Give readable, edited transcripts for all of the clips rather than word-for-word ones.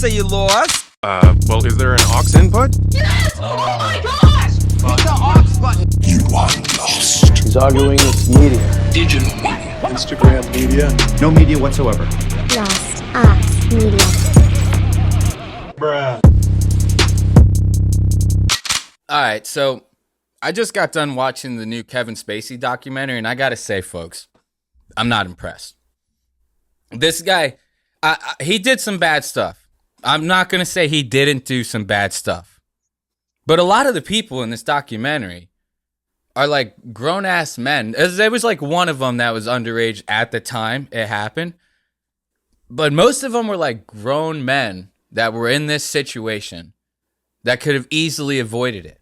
say you lost. Well, is there an aux input? Yes! Oh my gosh! Hit the aux button. You are lost. He's arguing it's media. Digital media. Instagram media. No media whatsoever. Lost Ox Media. Bruh. All right, so I just got done watching the new Kevin Spacey documentary, and I gotta say, folks, I'm not impressed. This guy, he did some bad stuff. I'm not gonna say he didn't do some bad stuff, but a lot of the people in this documentary are like grown-ass men. There was like one of them that was underage at the time it happened, but most of them were like grown men that were in this situation that could have easily avoided it.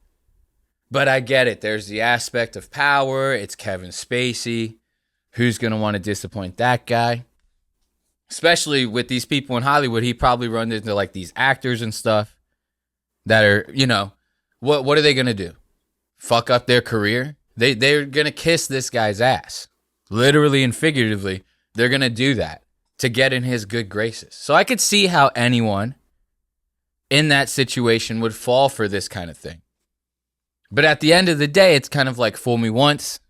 But I get it. There's the aspect of power. It's Kevin Spacey. Who's going to want to disappoint that guy? Especially with these people in Hollywood, he probably runs into like these actors and stuff that are, you know, what are they going to do? Fuck up their career? They're going to kiss this guy's ass. Literally and figuratively, they're going to do that to get in his good graces. So I could see how anyone in that situation would fall for this kind of thing. But at the end of the day, it's kind of like fool me once,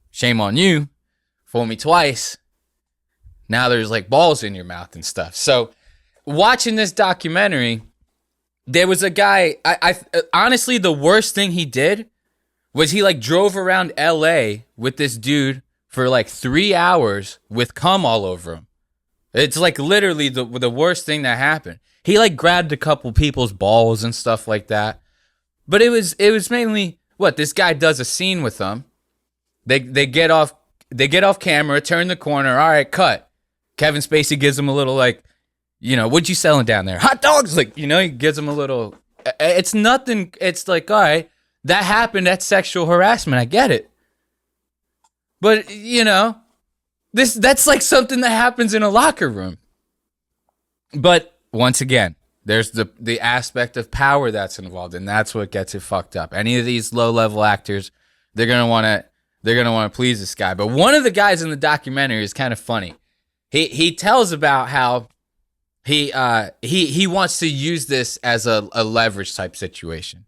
shame on you. Fool me twice, now there's like balls in your mouth and stuff. So watching this documentary, there was a guy, I honestly, the worst thing he did was he like drove around LA with this dude for like 3 hours with cum all over him. It's like literally the worst thing that happened. He like grabbed a couple people's balls and stuff like that. But it was mainly what this guy does a scene with them. They get off camera, turn the corner. All right, cut. Kevin Spacey gives him a little like, you know, what you selling down there? Hot dogs, like, you know, he gives him a little. It's nothing. It's like, all right, that happened. That's sexual harassment. I get it. But you know, that's like something that happens in a locker room. But once again, there's the aspect of power that's involved, and that's what gets it fucked up. Any of these low-level actors, they're gonna want to please this guy. But one of the guys in the documentary is kind of funny. He tells about how he wants to use this as a leverage type situation.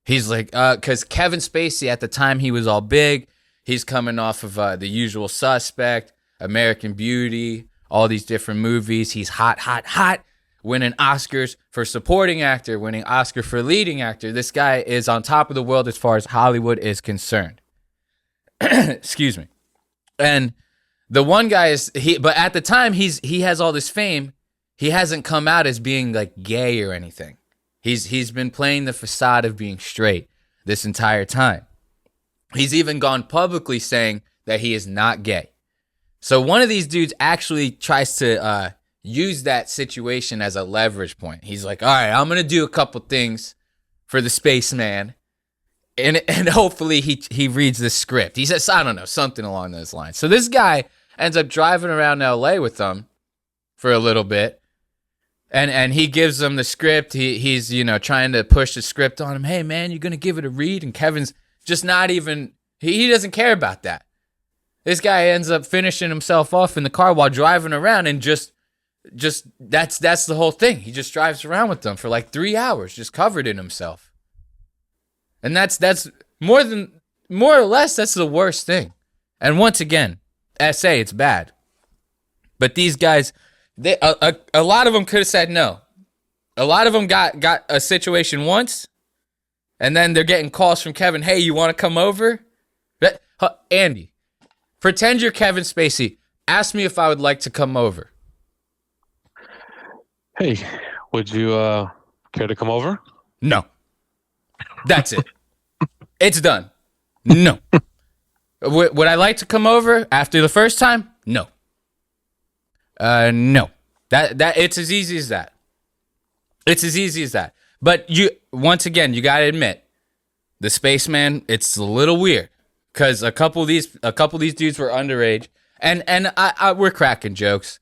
He's like, because Kevin Spacey at the time he was all big. He's coming off of The Usual Suspect, American Beauty, all these different movies. He's hot. Winning Oscars for supporting actor, winning Oscar for leading actor. This guy is on top of the world as far as Hollywood is concerned. Excuse me. And the one guy but at the time he has all this fame. He hasn't come out as being like gay or anything. He's been playing the facade of being straight this entire time. He's even gone publicly saying that he is not gay. So one of these dudes actually tries to use that situation as a leverage point. He's like, all right, I'm going to do a couple things for the Spaceman. And hopefully he reads the script. He says, I don't know, something along those lines. So this guy ends up driving around LA with them for a little bit. And he gives them the script. He's, you know, trying to push the script on him. Hey, man, you're going to give it a read? And Kevin's just not even, he doesn't care about that. This guy ends up finishing himself off in the car while driving around and just that's the whole thing. He just drives around with them for like 3 hours, just covered in himself. And that's more or less, that's the worst thing. And once again, SA, it's bad. But these guys, a lot of them could have said no. A lot of them got a situation once, and then they're getting calls from Kevin, hey, you want to come over? Andy, pretend you're Kevin Spacey. Ask me if I would like to come over. Hey, would you care to come over? No. That's it. It's done. No. Would I like to come over after the first time? No. No. That it's as easy as that. It's as easy as that. But once again, you gotta admit, the Spaceman, it's a little weird because a couple of these dudes were underage, and we're cracking jokes.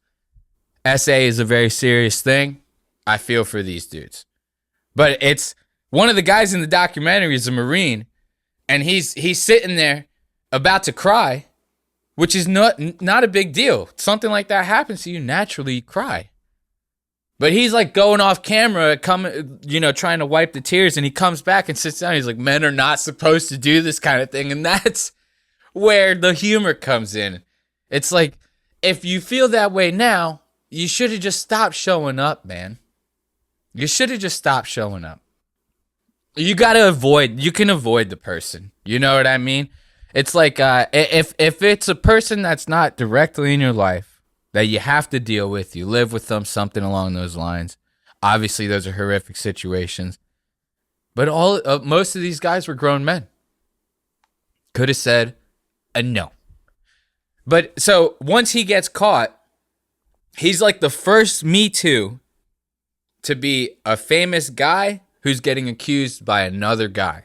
SA is a very serious thing. I feel for these dudes. But it's one of the guys in the documentary is a Marine, and he's sitting there about to cry, which is not a big deal. Something like that happens to you, naturally you cry. But he's like going off camera, trying to wipe the tears, and he comes back and sits down. He's like, men are not supposed to do this kind of thing. And that's where the humor comes in. It's like, if you feel that way now, you should have just stopped showing up, man. You should have just stopped showing up. You can avoid the person. You know what I mean? It's like, if it's a person that's not directly in your life that you have to deal with, you live with them, something along those lines. Obviously, those are horrific situations. But most of these guys were grown men. Could have said a no. But so once he gets caught, he's like the first Me Too to be a famous guy who's getting accused by another guy.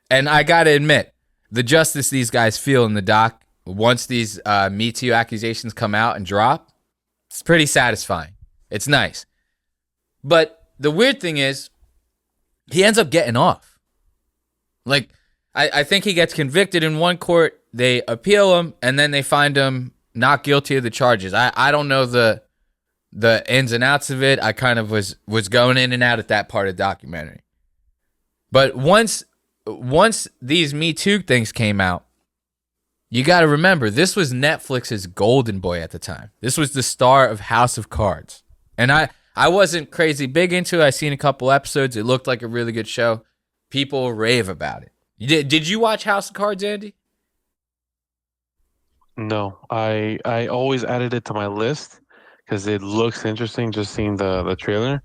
And I gotta admit, the justice these guys feel in the doc, once these Me Too accusations come out and drop, it's pretty satisfying. It's nice. But the weird thing is, he ends up getting off. Like, I think he gets convicted in one court, they appeal him, and then they find him not guilty of the charges. I don't know the ins and outs of it. I kind of was going in and out at that part of the documentary. But once these Me Too things came out, you got to remember, this was Netflix's golden boy at the time. This was the star of House of Cards. And I wasn't crazy big into it. I seen a couple episodes. It looked like a really good show. People rave about it. Did you watch House of Cards, Andy? No, I always added it to my list because it looks interesting just seeing the trailer,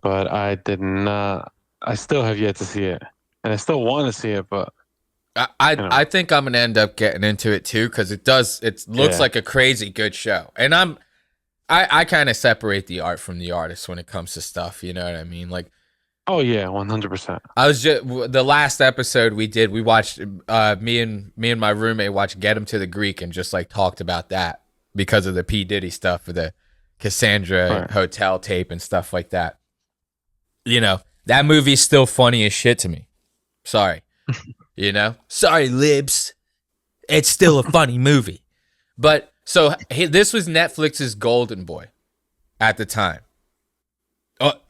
but I did not. I still have yet to see it, and I still want to see it, but I think I'm gonna end up getting into it too because it looks like a crazy good show, and I kind of separate the art from the artist when it comes to stuff. You know what I mean? Like, oh yeah, 100%. I was just the last episode we watched. Me and my roommate watched Get Him to the Greek and just like talked about that because of the P. Diddy stuff for the Cassandra hotel tape and stuff like that. You know, that movie's still funny as shit to me. Sorry, sorry, libs. It's still a funny movie, but so this was Netflix's golden boy at the time.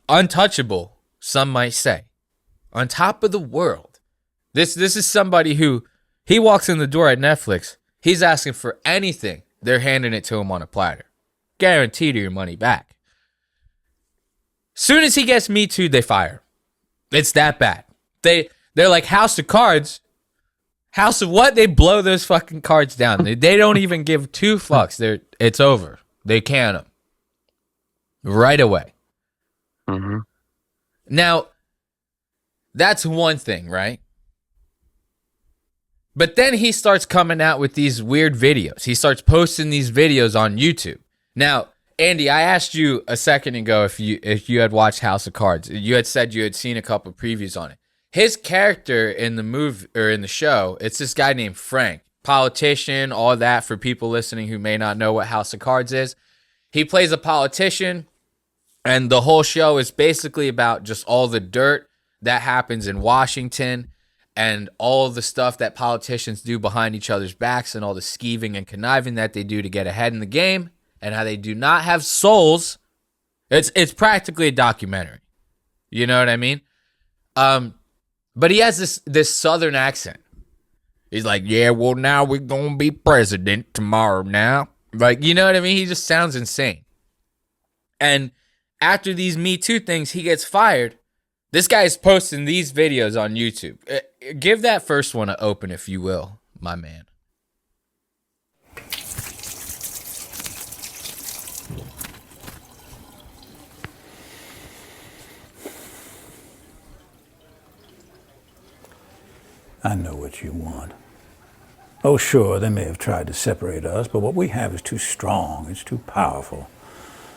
Untouchable. Some might say, on top of the world. This is somebody who, he walks in the door at Netflix, he's asking for anything, they're handing it to him on a platter. Guaranteed your money back. Soon as he gets Me Too, they fire. It's that bad. They're like House of Cards. House of what? They blow those fucking cards down. They don't even give two fucks. It's over. They can them. Right away. Mm-hmm. Now, that's one thing, right? But then he starts coming out with these weird videos. He starts posting these videos on YouTube. Now, Andy, I asked you a second ago if you had watched House of Cards. You had said you had seen a couple previews on it. His character in the movie or in the show, it's this guy named Frank, politician, all that for people listening who may not know what House of Cards is. He plays a politician. And the whole show is basically about just all the dirt that happens in Washington and all the stuff that politicians do behind each other's backs and all the skeeving and conniving that they do to get ahead in the game and how they do not have souls. It's practically a documentary. You know what I mean? But he has this southern accent. He's like, yeah, well, now we're going to be president tomorrow now. Like, you know what I mean? He just sounds insane. And after these Me Too things, he gets fired. This guy is posting these videos on YouTube. Give that first one an open, if you will, my man. I know what you want. Oh, sure, they may have tried to separate us, but what we have is too strong. It's too powerful.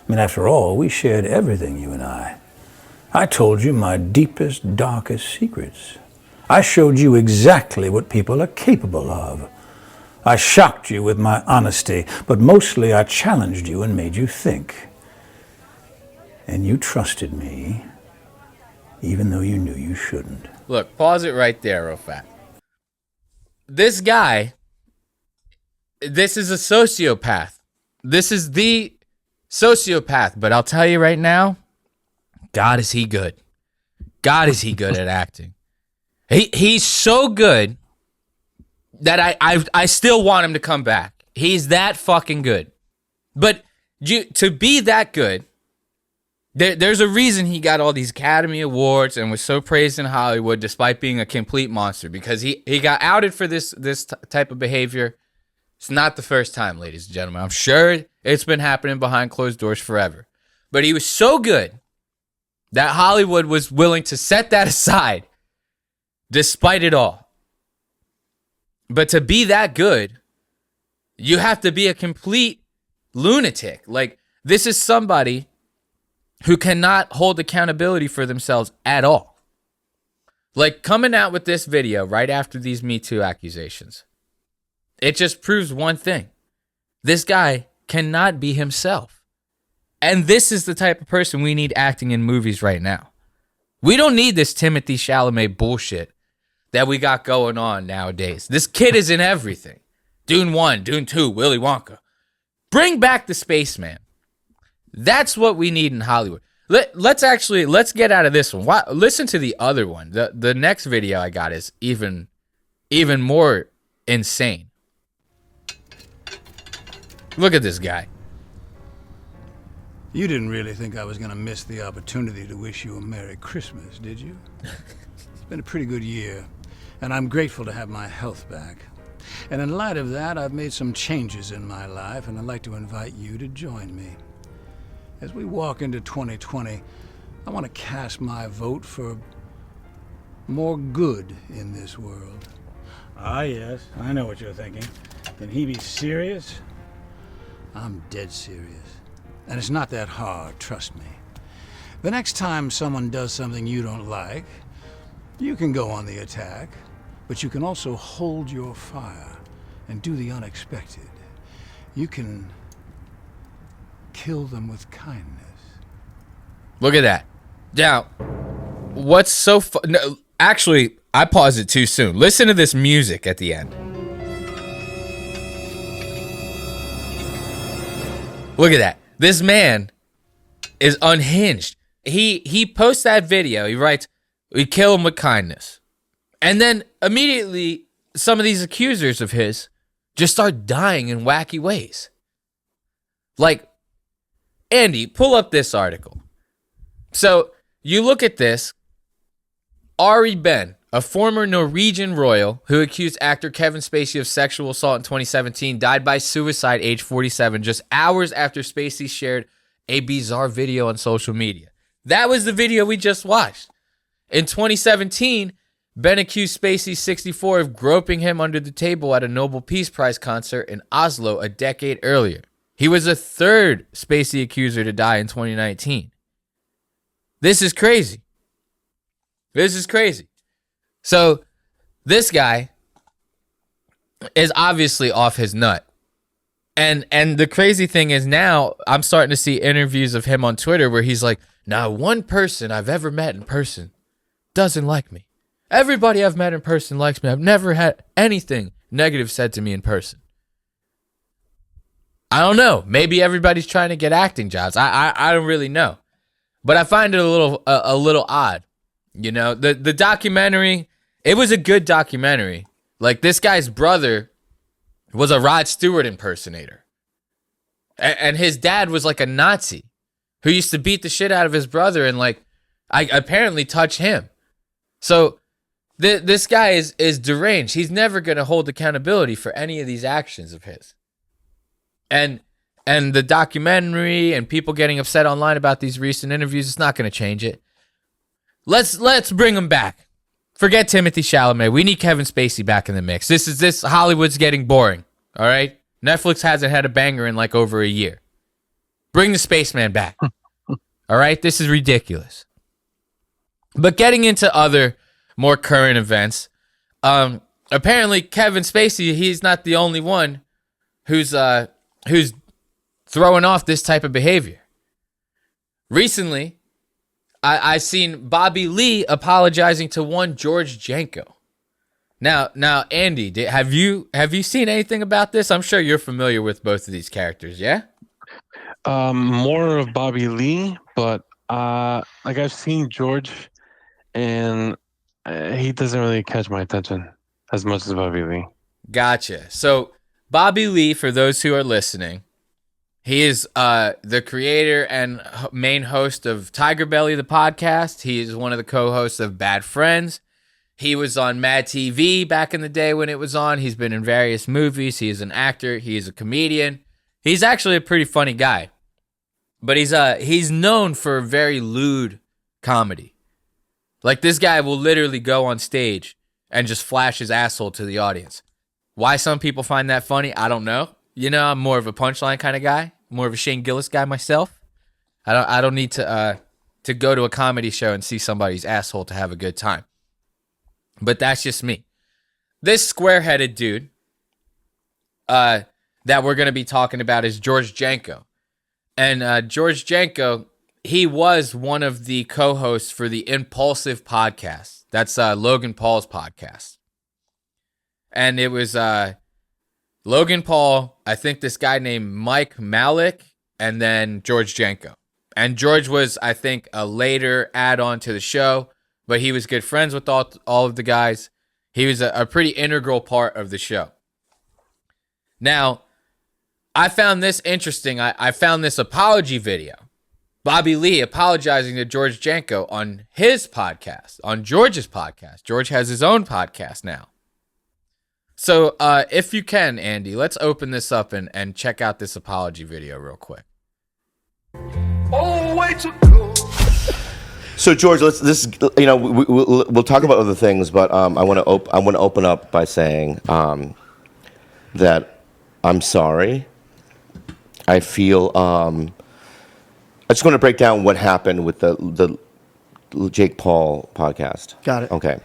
I mean, after all, we shared everything, you and I. I told you my deepest, darkest secrets. I showed you exactly what people are capable of. I shocked you with my honesty, but mostly I challenged you and made you think. And you trusted me, even though you knew you shouldn't. Look, pause it right there, real fast. This guy, this is a sociopath. This is the sociopath. But I'll tell you right now, God, is he good. God, is he good at acting. He's so good that I still want him to come back. He's that fucking good. But to be that good, there's a reason he got all these Academy Awards and was so praised in Hollywood despite being a complete monster, because he got outed for this type of behavior. It's not the first time, ladies and gentlemen. I'm sure it's been happening behind closed doors forever. But he was so good that Hollywood was willing to set that aside despite it all. But to be that good, you have to be a complete lunatic. Like, this is somebody who cannot hold accountability for themselves at all. Like, coming out with this video right after these Me Too accusations, it just proves one thing. This guy cannot be himself. And this is the type of person we need acting in movies right now. We don't need this Timothée Chalamet bullshit that we got going on nowadays. This kid is in everything. Dune 1, Dune 2, Willy Wonka. Bring back the Spaceman. That's what we need in Hollywood. Let's get out of this one. Listen to the other one. The next video I got is even more insane. Look at this guy. You didn't really think I was going to miss the opportunity to wish you a Merry Christmas, did you? It's been a pretty good year, and I'm grateful to have my health back. And in light of that, I've made some changes in my life, and I'd like to invite you to join me. As we walk into 2020, I want to cast my vote for more good in this world. Ah, yes, I know what you're thinking. Can he be serious? I'm dead serious. And it's not that hard, trust me. The next time someone does something you don't like, you can go on the attack, but you can also hold your fire and do the unexpected. You can kill them with kindness. Look at that. Now, what's so no, actually, I paused it too soon. Listen to this music at the end. Look at that. This man is unhinged. He posts that video. He writes, "We kill him with kindness." And then immediately some of these accusers of his just start dying in wacky ways. Like, Andy, pull up this article. So you look at this. Ari Ben, a former Norwegian royal who accused actor Kevin Spacey of sexual assault in 2017, died by suicide age 47, just hours after Spacey shared a bizarre video on social media. That was the video we just watched. In 2017, Ben accused Spacey, 64, of groping him under the table at a Nobel Peace Prize concert in Oslo a decade earlier. He was the third Spacey accuser to die in 2019. This is crazy. This is crazy. So this guy is obviously off his nut. And the crazy thing is, now I'm starting to see interviews of him on Twitter where he's like, "Now, one person I've ever met in person doesn't like me. Everybody I've met in person likes me. I've never had anything negative said to me in person." I don't know. Maybe everybody's trying to get acting jobs. I don't really know. But I find it a little odd. You know, the documentary, it was a good documentary. Like, this guy's brother was a Rod Stewart impersonator. And his dad was like a Nazi who used to beat the shit out of his brother and apparently touch him. So this guy is deranged. He's never going to hold accountability for any of these actions of his. And the documentary and people getting upset online about these recent interviews, it's not going to change it. Let's bring him back. Forget Timothée Chalamet. We need Kevin Spacey back in the mix. This Hollywood's getting boring. All right? Netflix hasn't had a banger in like over a year. Bring the Spaceman back. All right? This is ridiculous. But getting into other more current events, apparently Kevin Spacey, he's not the only one who's throwing off this type of behavior. Recently, I seen Bobbi Lee apologizing to one George Janko. Now, Andy, have you seen anything about this? I'm sure you're familiar with both of these characters, yeah? More of Bobbi Lee, but like I've seen George, and he doesn't really catch my attention as much as Bobbi Lee. Gotcha. So Bobbi Lee, for those who are listening, he is the creator and main host of Tiger Belly, the podcast. He is one of the co-hosts of Bad Friends. He was on Mad TV back in the day when it was on. He's been in various movies. He is an actor. He is a comedian. He's actually a pretty funny guy. But he's known for very lewd comedy. Like, this guy will literally go on stage and just flash his asshole to the audience. Why some people find that funny, I don't know. You know, I'm more of a punchline kind of guy, more of a Shane Gillis guy myself. I don't need to go to a comedy show and see somebody's asshole to have a good time. But that's just me. This square-headed dude that we're going to be talking about is George Janko. And George Janko, he was one of the co-hosts for the Impulsive podcast. That's Logan Paul's podcast. And it was Logan Paul, I think this guy named Mike Malik, and then George Janko. And George was, I think, a later add-on to the show, but he was good friends with all of the guys. He was a pretty integral part of the show. Now, I found this interesting. I found this apology video. Bobbi Lee apologizing to George Janko on his podcast, on George's podcast. George has his own podcast now. So if you can, Andy, let's open this up and check out this apology video real quick. Oh, way to go. So George, we'll talk about other things, but I want to open up by saying that I'm sorry. I feel I just want to break down what happened with the Jake Paul podcast. Got it. Okay.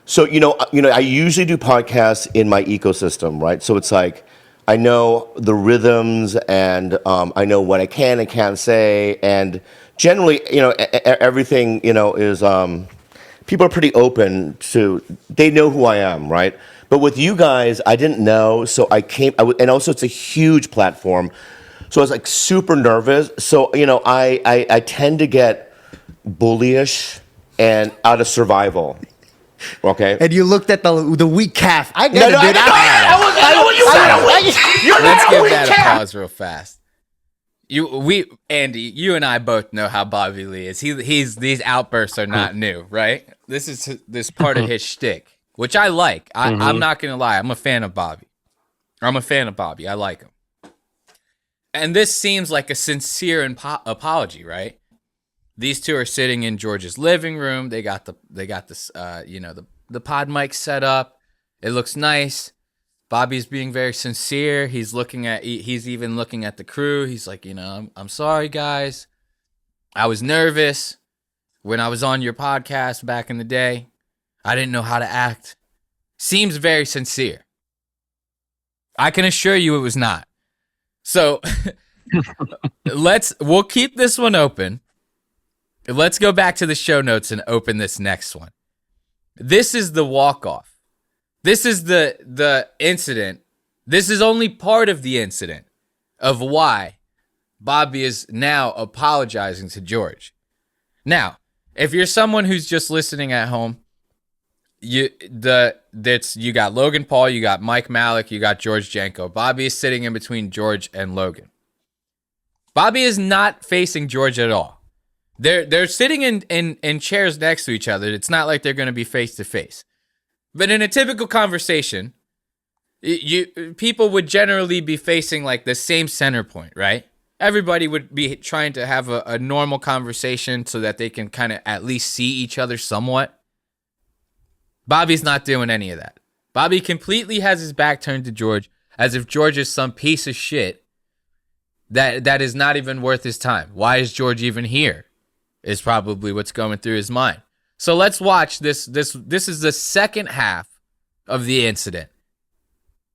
So I usually do podcasts in my ecosystem, right? So it's like I know the rhythms and I know what I can and can't say, and generally, everything is people are pretty open to. They know who I am, right? But with you guys, I didn't know, so and also it's a huge platform, so I was like super nervous. So I tend to get bullyish and out of survival. Okay. And you looked at the weak calf. I get No, it, dude. Let's give that a pause real fast. Andy, you and I both know how Bobbi Lee is. These outbursts are not new, right? This is part of his shtick, which I like. I'm not gonna lie. I'm a fan of Bobby. I like him. And this seems like a sincere apology, right? These two are sitting in George's living room. They got this the pod mic set up. It looks nice. Bobby's being very sincere. He's even looking at the crew. He's like, I'm sorry, guys. I was nervous when I was on your podcast back in the day. I didn't know how to act. Seems very sincere. I can assure you it was not. So we'll keep this one open. Let's go back to the show notes and open this next one. This is the walk-off. This is the incident. This is only part of the incident of why Bobby is now apologizing to George. Now, if you're someone who's just listening at home, you got Logan Paul, you got Mike Malik, you got George Janko. Bobby is sitting in between George and Logan. Bobby is not facing George at all. They're sitting in chairs next to each other. It's not like they're going to be face to face. But in a typical conversation, people would generally be facing like the same center point, right? Everybody would be trying to have a normal conversation so that they can kind of at least see each other somewhat. Bobby's not doing any of that. Bobby completely has his back turned to George as if George is some piece of shit that is not even worth his time. Why is George even here? Is probably what's going through his mind. So let's watch this. This is the second half of the incident,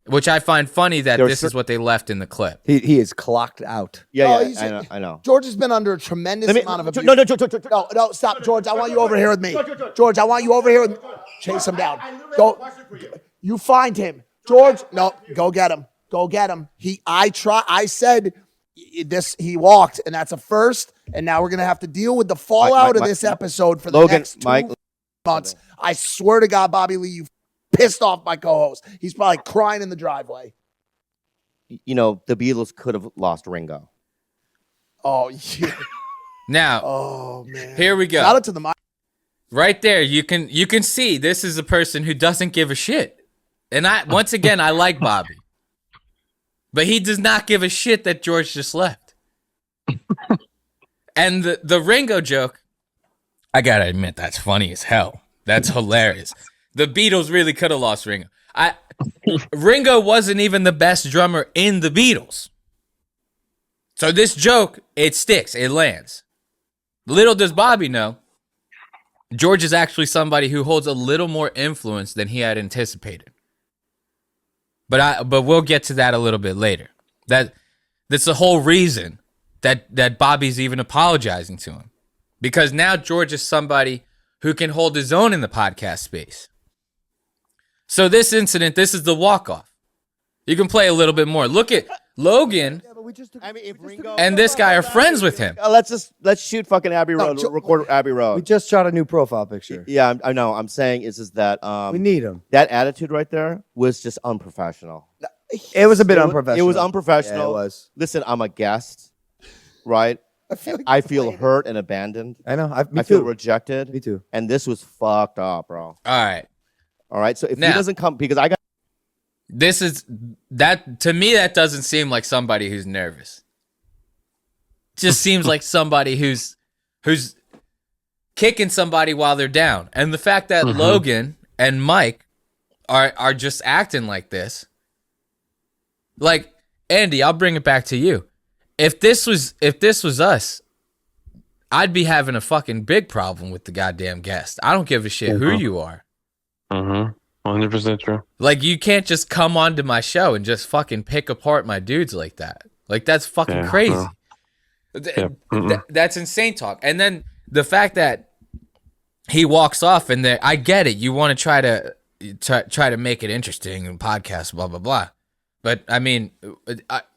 which I find funny that this is what they left in the clip. He is clocked out. Yeah, I know. George has been under a tremendous amount of abuse. No, Stop, George. I want you over here with me. George, I want you over here with me. Chase him down. Go. You find him. George, no, go get him. Go get him. I said, he walked, and that's a first. And now we're gonna have to deal with the fallout of this episode for the next 2 months. I swear to God, Bobbi Lee, you pissed off my co-host. He's probably crying in the driveway. You know, the Beatles could have lost Ringo. Oh yeah. Now, oh man, here we go. Shout out to the mic. Right there, you can see this is a person who doesn't give a shit. And once again, I like Bobby. But he does not give a shit that George just left. And the Ringo joke, I gotta admit, that's funny as hell. That's hilarious. The Beatles really could have lost Ringo. Ringo wasn't even the best drummer in the Beatles. So this joke, it sticks, it lands. Little does Bobby know, George is actually somebody who holds a little more influence than he had anticipated. But we'll get to that a little bit later. That's the whole reason that Bobby's even apologizing to him. Because now George is somebody who can hold his own in the podcast space. So this incident, this is the walk-off. You can play a little bit more. Look at Logan and this guy are friends with him. Let's shoot fucking Abbey Road. Record Abbey Road. We just shot a new profile picture. Yeah, I know. I'm saying is that we need him. That attitude right there was just unprofessional. It was a bit unprofessional. It was unprofessional. Yeah, it was. Listen, I'm a guest, right? I feel hurt and abandoned. I know. I feel rejected. Me too. And this was fucked up, bro. All right. So if he doesn't come, because I got. This is that to me. That doesn't seem like somebody who's nervous. Just seems like somebody who's kicking somebody while they're down. And the fact that Logan and Mike are just acting like this. Like, Andy, I'll bring it back to you. If this was us, I'd be having a fucking big problem with the goddamn guest. I don't give a shit who you are. 100% true. Like, you can't just come onto my show and just fucking pick apart my dudes like that. Like, that's fucking crazy. That's insane talk. And then the fact that he walks off and I get it. You want to try to make it interesting and podcast, blah, blah, blah. But, I mean,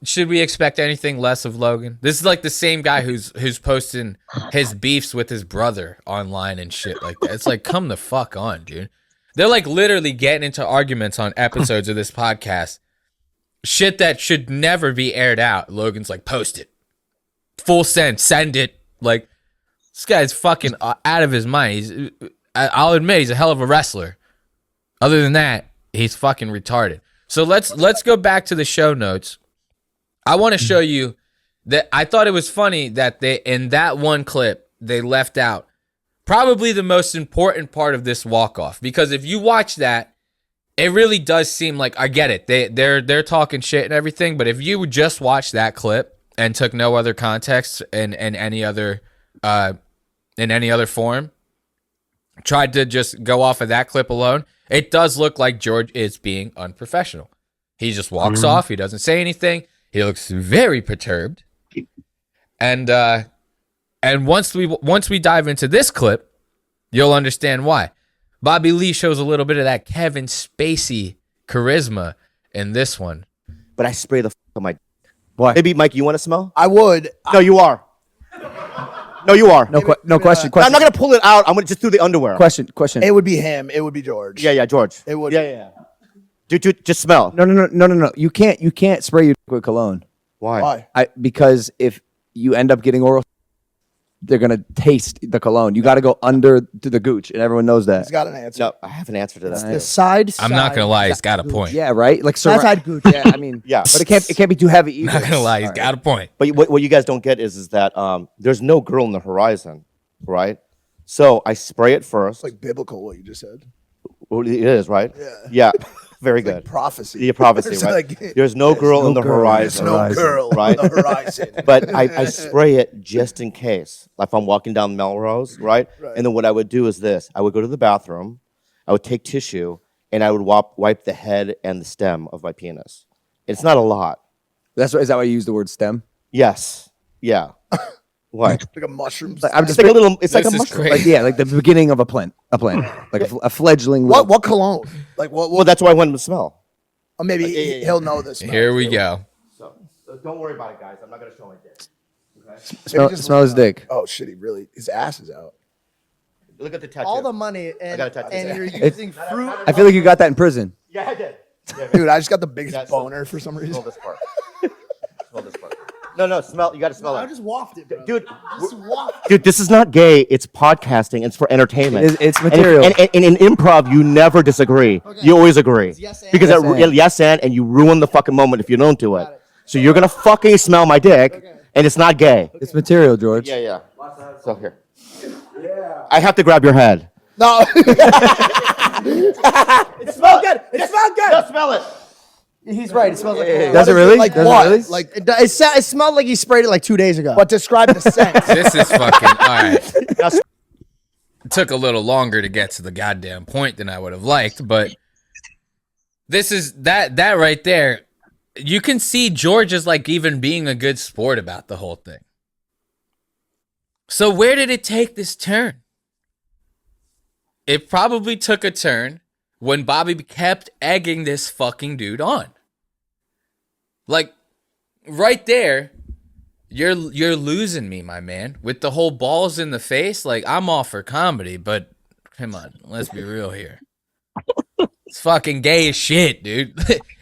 should we expect anything less of Logan? This is like the same guy who's posting his beefs with his brother online and shit like that. It's like, come the fuck on, dude. They're like literally getting into arguments on episodes of this podcast. Shit that should never be aired out. Logan's like, post it. Full send it. Like, this guy's fucking out of his mind. I'll admit he's a hell of a wrestler. Other than that, he's fucking retarded. So let's go back to the show notes. I want to show you that I thought it was funny that they in that one clip they left out probably the most important part of this walk-off, because if you watch that, it really does seem like, I get it, they're talking shit and everything, but if you just watch that clip and took no other context in any other form, tried to just go off of that clip alone, it does look like George is being unprofessional. He just walks off. He doesn't say anything. He looks very perturbed. And once we dive into this clip, you'll understand why. Bobbi Lee shows a little bit of that Kevin Spacey charisma in this one. But I spray the fuck on my. Why? Maybe, Mike, you want to smell? I would. No, you are. No, you are. No question. I'm not gonna pull it out. I'm gonna just do the underwear. Question. It would be him. It would be George. Yeah, George. It would. Yeah. Dude, just smell. No. You can't spray your with cologne. Why? Because if you end up getting oral, they're gonna taste the cologne. You got to go under to the gooch, and everyone knows that. He's got an answer. No, I have an answer to that. The side. I'm not gonna lie, he's got a point. Yeah, right. Like side gooch. Yeah, I mean, yeah, but it can't be too heavy either. Not gonna lie, he's got a point. But what you guys don't get is that there's no girl in the horizon, right? So I spray it first. It's like biblical what you just said. Well, it is, right? Yeah. Very good. Like prophecy. Yeah, prophecy, right? There's no girl in the horizon. There's no girl right? on the horizon. But I spray it just in case. Like if I'm walking down Melrose, right? And then what I would do is this. I would go to the bathroom, I would take tissue, and I would wipe the head and the stem of my penis. It's not a lot. Is that why you use the word stem? Yes. Yeah. Why? Like a mushroom. It's like a little. It's like a mushroom. Like the beginning of a plant, like a fledgling. What cologne? Like what? Well, that's why I want him to smell. Maybe he'll know this. Here we go. Don't worry about it, guys. I'm not gonna show my dick. Okay? Smell his dick. Oh shit, his ass is out. Look at the tattoo. All the money and you're using fruit. I feel like you got that in prison. Yeah, I did. Yeah, Dude, I just got the biggest boner for some reason. Smell this part. Smell this part. No, smell. You got to smell it. I just waft it, bro. Dude, Just waft. dude, this is not gay. It's podcasting. It's for entertainment. It's material. And in improv, you never disagree. You always agree. Yes and. Because Yes and you ruin the fucking moment if you don't do it. So you're gonna fucking smell my dick, and it's not gay. It's material, George. Yeah. So here. Yeah. I have to grab your head. No. It smelled good. It smelled good. Just smell it. He's right. It smells like. Does it really? Like Does what? It really? Like, It smelled like he sprayed it like 2 days ago. but describe the scent. This is fucking all right. It took a little longer to get to the goddamn point than I would have liked, but this is that right there. You can see George is like even being a good sport about the whole thing. So where did it take this turn? It probably took a turn when Bobbi kept egging this fucking dude on. Like, right there, you're losing me, my man. With the whole balls in the face, like, I'm all for comedy, but come on, let's be real here. It's fucking gay as shit, dude.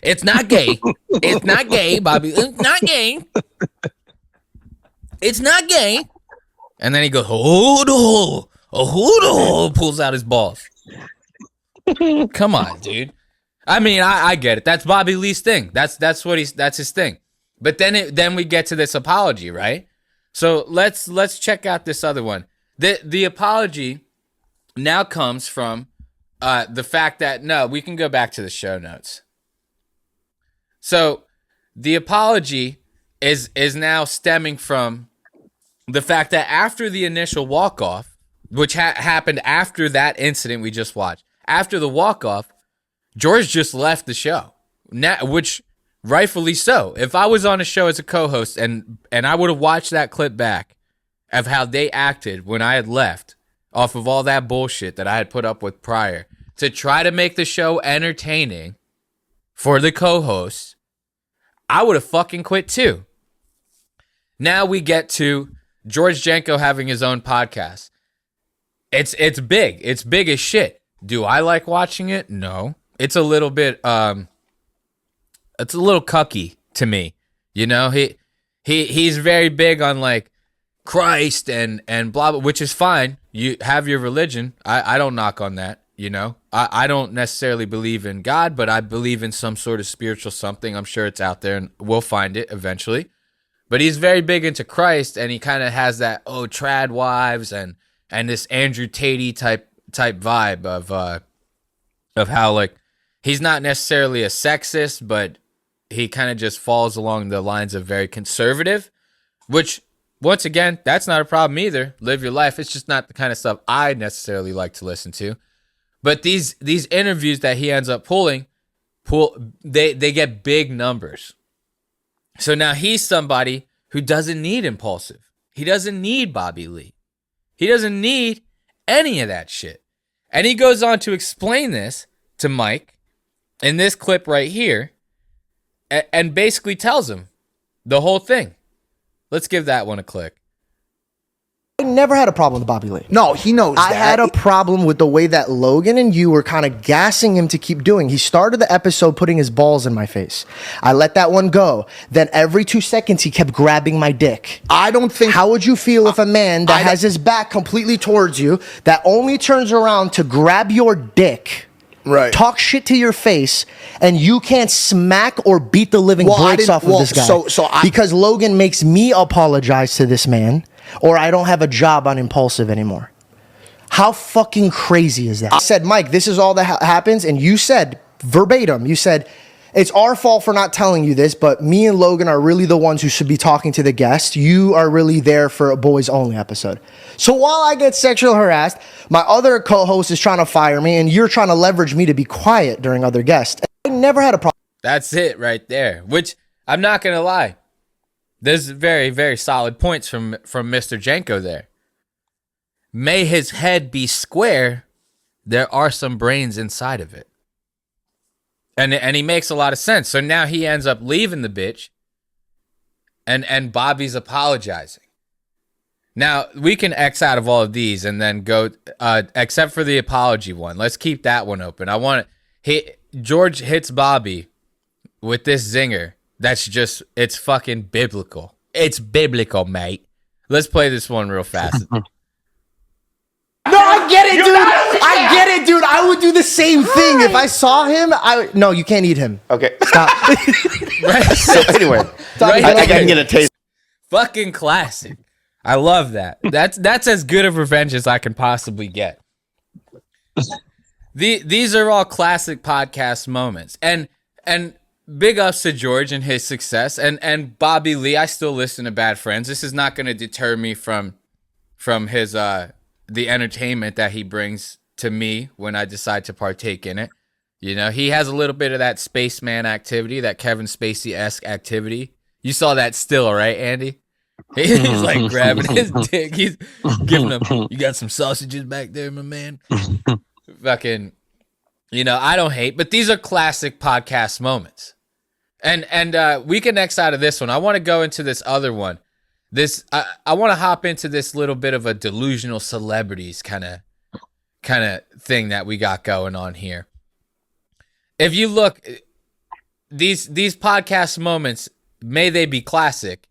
It's not gay. It's not gay, Bobbi. It's not gay. It's not gay. And then he goes, pulls out his balls. Come on, dude. I mean, I get it. That's Bobbi Lee's thing. That's his thing. But then we get to this apology, right? So let's check out this other one. The apology now comes from the fact that we can go back to the show notes. So the apology is now stemming from the fact that after the initial walk-off, which happened after that incident we just watched, after the walk-off, George just left the show, which rightfully so. If I was on a show as a co-host and I would have watched that clip back of how they acted when I had left off of all that bullshit that I had put up with prior to try to make the show entertaining for the co-hosts, I would have fucking quit too. Now we get to George Janko having his own podcast. It's big. It's big as shit. Do I like watching it? No. It's a little bit it's a little cucky to me. You know, he's very big on like Christ and blah blah, which is fine. You have your religion. I don't knock on that, you know. I don't necessarily believe in God, but I believe in some sort of spiritual something. I'm sure it's out there and we'll find it eventually. But he's very big into Christ, and he kind of has that trad wives and this Andrew Tate type vibe of how like he's not necessarily a sexist, but he kind of just falls along the lines of very conservative, which once again, that's not a problem either. Live your life. It's just not the kind of stuff I necessarily like to listen to. But these interviews that he ends up they get big numbers. So now he's somebody who doesn't need Impulsive. He doesn't need Bobbi Lee. He doesn't need any of that shit. And he goes on to explain this to Mike in this clip right here and basically tells him the whole thing. Let's give that one a click. I never had a problem with Bobbi Lee. No, he knows I that. had a problem with the way that Logan and you were kind of gassing him to keep doing. He started the episode putting his balls in my face. I let that one go. Then every 2 seconds, he kept grabbing my dick. I don't think... How would you feel if a man that has his back completely towards you, that only turns around to grab your dick, right, talk shit to your face, and you can't smack or beat the living breaks off of this guy? Because Logan makes me apologize to this man, or I don't have a job on Impulsive anymore. How fucking crazy is that? I said, Mike, this is all that happens, and you said, verbatim, you said, it's our fault for not telling you this, but me and Logan are really the ones who should be talking to the guest. You are really there for a boys only episode. So while I get sexually harassed, my other co-host is trying to fire me, and you're trying to leverage me to be quiet during other guests. I never had a problem. That's it right there, which I'm not going to lie. There's very, very solid points from Mr. Janko there. May his head be square, there are some brains inside of it. And he makes a lot of sense. So now he ends up leaving the bitch and Bobby's apologizing. Now, we can X out of all of these and then go, except for the apology one. Let's keep that one open. George hits Bobby with this zinger. That's just, it's fucking biblical. It's biblical, mate. Let's play this one real fast. No, I get it, dude. I get it, dude. I would do the same thing if I saw him. No, you can't eat him. Okay, stop. Right. So anyway, I can get a taste. Fucking classic. I love that. That's as good of revenge as I can possibly get. These are all classic podcast moments, and big ups to George and his success, and Bobbi Lee. I still listen to Bad Friends. This is not going to deter me from his the entertainment that he brings to me when I decide to partake in it. You know, he has a little bit of that Spaceman activity, that Kevin Spacey-esque activity. You saw that still, right, Andy? He's like grabbing his dick. He's giving him, you got some sausages back there, my man? Fucking, you know, I don't hate, but these are classic podcast moments. And we can X out of this one. I want to go into this other one. I want to hop into this little bit of a delusional celebrities kind of thing that we got going on here. If you look, these podcast moments, may they be classic.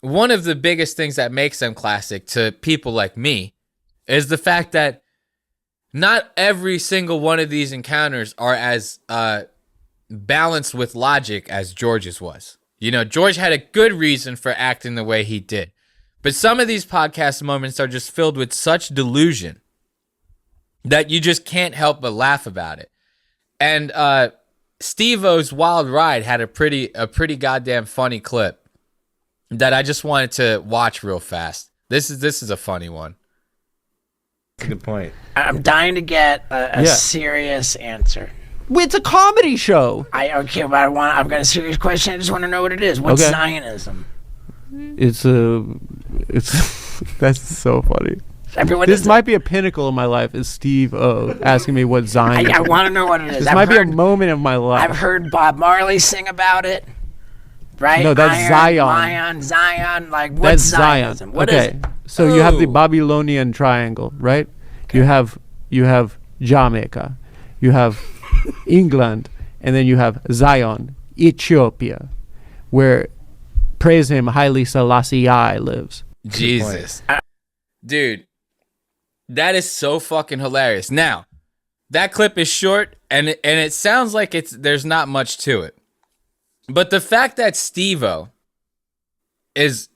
One of the biggest things that makes them classic to people like me is the fact that not every single one of these encounters are as balanced with logic as George's was. You know, George had a good reason for acting the way he did. But some of these podcast moments are just filled with such delusion that you just can't help but laugh about it. And Steve-O's Wild Ride had a pretty goddamn funny clip that I just wanted to watch real fast. This is a funny one. Good point. I'm dying to get a serious answer. It's a comedy show. I've got a serious question. I just want to know what it is. What's Zionism? It's that's so funny. This might be a pinnacle in my life. Is Steve-O asking me what Zionism? I want to know what it is. This might be a moment of my life. I've heard Bob Marley sing about it. Right? No, that's Zion. Zion. Like, what's Zionism? Zion. What is it? So you have the Babylonian Triangle, right? Okay. You have Jamaica, you have England, and then you have Zion, Ethiopia, where praise him Haile Selassie lives. Jesus, dude, that is so fucking hilarious. Now, that clip is short, and it sounds like there's not much to it. But the fact that Steve-O is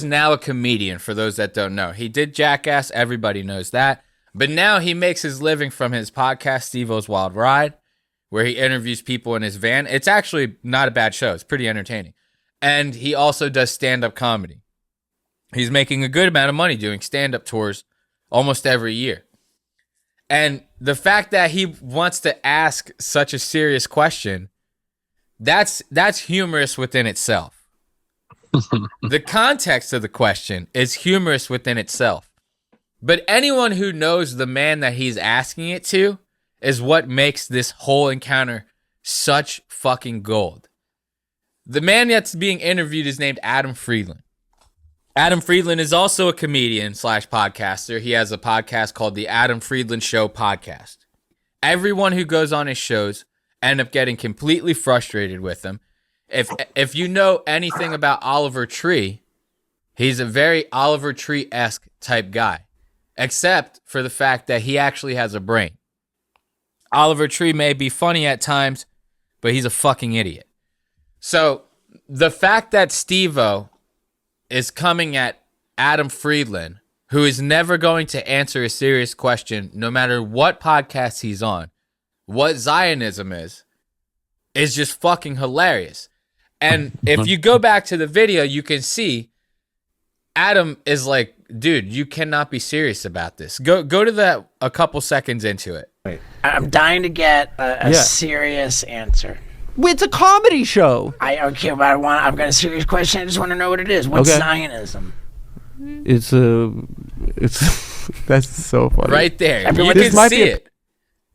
now a comedian, for those that don't know. He did Jackass, everybody knows that. But now he makes his living from his podcast, Steve-O's Wild Ride, where he interviews people in his van. It's actually not a bad show. It's pretty entertaining. And he also does stand-up comedy. He's making a good amount of money doing stand-up tours almost every year. And the fact that he wants to ask such a serious question, that's humorous within itself. The context of the question is humorous within itself. But anyone who knows the man that he's asking it to is what makes this whole encounter such fucking gold. The man that's being interviewed is named Adam Friedland. Adam Friedland is also a comedian / podcaster. He has a podcast called the Adam Friedland Show Podcast. Everyone who goes on his shows end up getting completely frustrated with him. If you know anything about Oliver Tree, he's a very Oliver Tree-esque type guy, except for the fact that he actually has a brain. Oliver Tree may be funny at times, but he's a fucking idiot. So the fact that Steve-O is coming at Adam Friedland, who is never going to answer a serious question, no matter what podcast he's on, what Zionism is just fucking hilarious. And if you go back to the video, you can see Adam is like, dude, you cannot be serious about this. Go to that a couple seconds into it. I'm dying to get a serious answer. It's a comedy show. I've got a serious question. I just want to know what it is. What's Zionism? It's that's so funny. Right there. You can see it.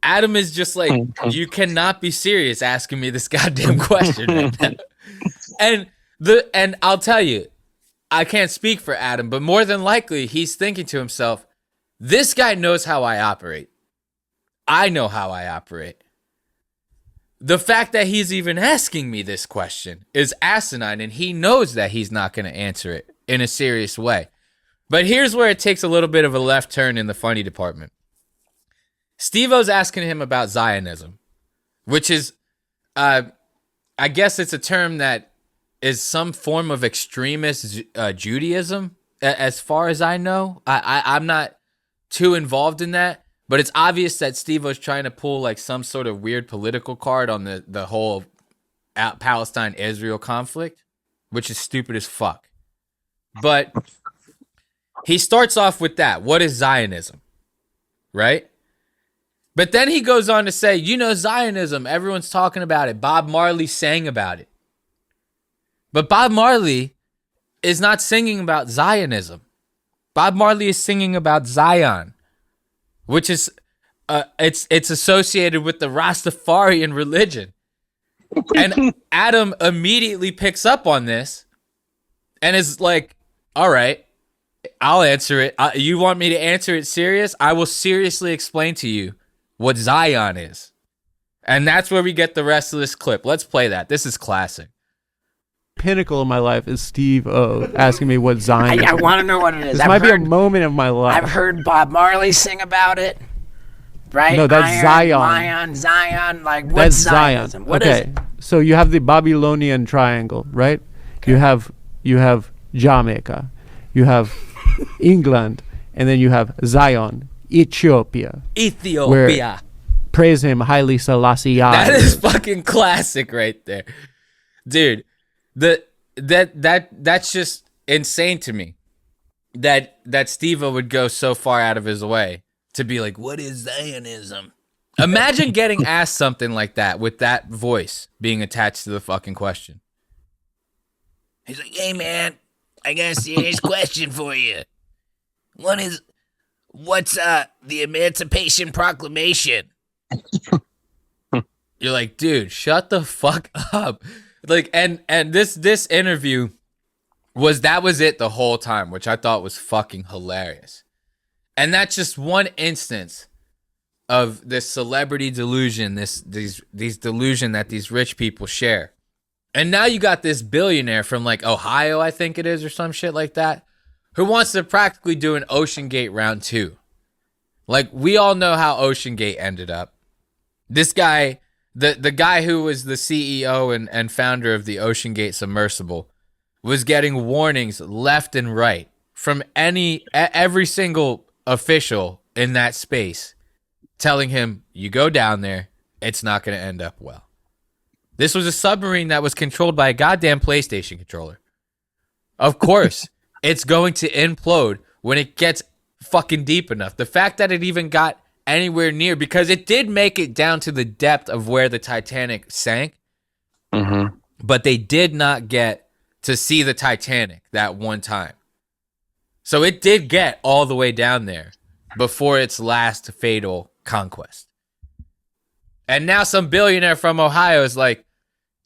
Adam is just like, you cannot be serious asking me this goddamn question right now. And And I'll tell you, I can't speak for Adam, but more than likely, he's thinking to himself, this guy knows how I operate. I know how I operate. The fact that he's even asking me this question is asinine, and he knows that he's not going to answer it in a serious way. But here's where it takes a little bit of a left turn in the funny department. Steve-O's asking him about Zionism, which is, I guess it's a term that is some form of extremist Judaism, as far as I know. I'm not too involved in that, but it's obvious that Steve-O's trying to pull like some sort of weird political card on the whole Palestine-Israel conflict, which is stupid as fuck. But he starts off with that. What is Zionism? Right? But then he goes on to say, Zionism, everyone's talking about it. Bob Marley sang about it. But Bob Marley is not singing about Zionism. Bob Marley is singing about Zion, which is it's associated with the Rastafarian religion. And Adam immediately picks up on this and is like, all right, I'll answer it. You want me to answer it serious? I will seriously explain to you what Zion is. And that's where we get the rest of this clip. Let's play that. This is classic. Pinnacle of my life is Steve-O asking me what Zion is. I want to know what it is. This might be a moment of my life. I've heard Bob Marley sing about it. Right? No, that's Zion. Zion. Like, what's Zionism? What is it? So you have the Babylonian triangle, right? Okay. You have Jamaica. You have England. And then you have Zion, Ethiopia. Ethiopia. Praise him, Haile Selassie. That is fucking classic right there. Dude, that's just insane to me. That Steve-O would go so far out of his way to be like, what is Zionism? Imagine getting asked something like that with that voice being attached to the fucking question. He's like, hey man, I got a serious question for you. What's the Emancipation Proclamation? You're like, dude, shut the fuck up. Like, and this interview was it the whole time, which I thought was fucking hilarious. And that's just one instance of this celebrity delusion, these delusion that these rich people share. And now you got this billionaire from like Ohio, I think it is, or some shit like that, who wants to practically do an Ocean Gate round 2. Like, we all know how Ocean Gate ended up. This guy, the guy who was the CEO and founder of the Ocean Gate submersible, was getting warnings left and right from every single official in that space telling him, you go down there, it's not going to end up well. This was a submarine that was controlled by a goddamn PlayStation controller. Of course, it's going to implode when it gets fucking deep enough. The fact that it even got anywhere near, because it did make it down to the depth of where the Titanic sank, but they did not get to see the Titanic that one time. So it did get all the way down there before its last fatal conquest. And now some billionaire from Ohio is like,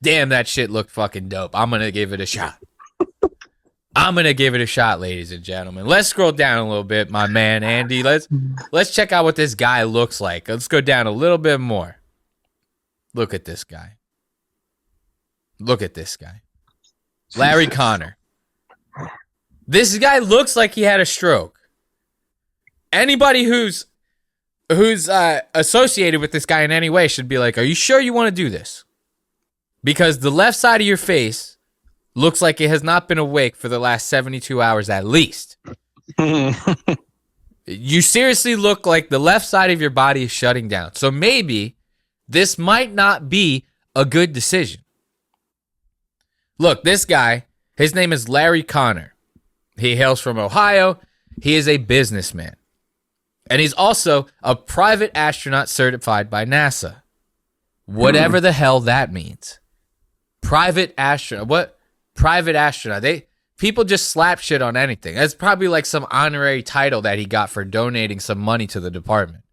damn, that shit looked fucking dope. I'm going to give it a shot. I'm going to give it a shot, ladies and gentlemen. Let's scroll down a little bit, my man, Andy. Let's check out what this guy looks like. Let's go down a little bit more. Look at this guy. Look at this guy. Larry Connor. This guy looks like he had a stroke. Anybody who's associated with this guy in any way should be like, are you sure you want to do this? Because the left side of your face looks like it has not been awake for the last 72 hours at least. You seriously look like the left side of your body is shutting down. So maybe this might not be a good decision. Look, this guy, his name is Larry Connor. He hails from Ohio. He is a businessman. And he's also a private astronaut certified by NASA. Whatever the hell that means. Private astronaut. What? Private astronaut. People just slap shit on anything. That's probably like some honorary title that he got for donating some money to the department.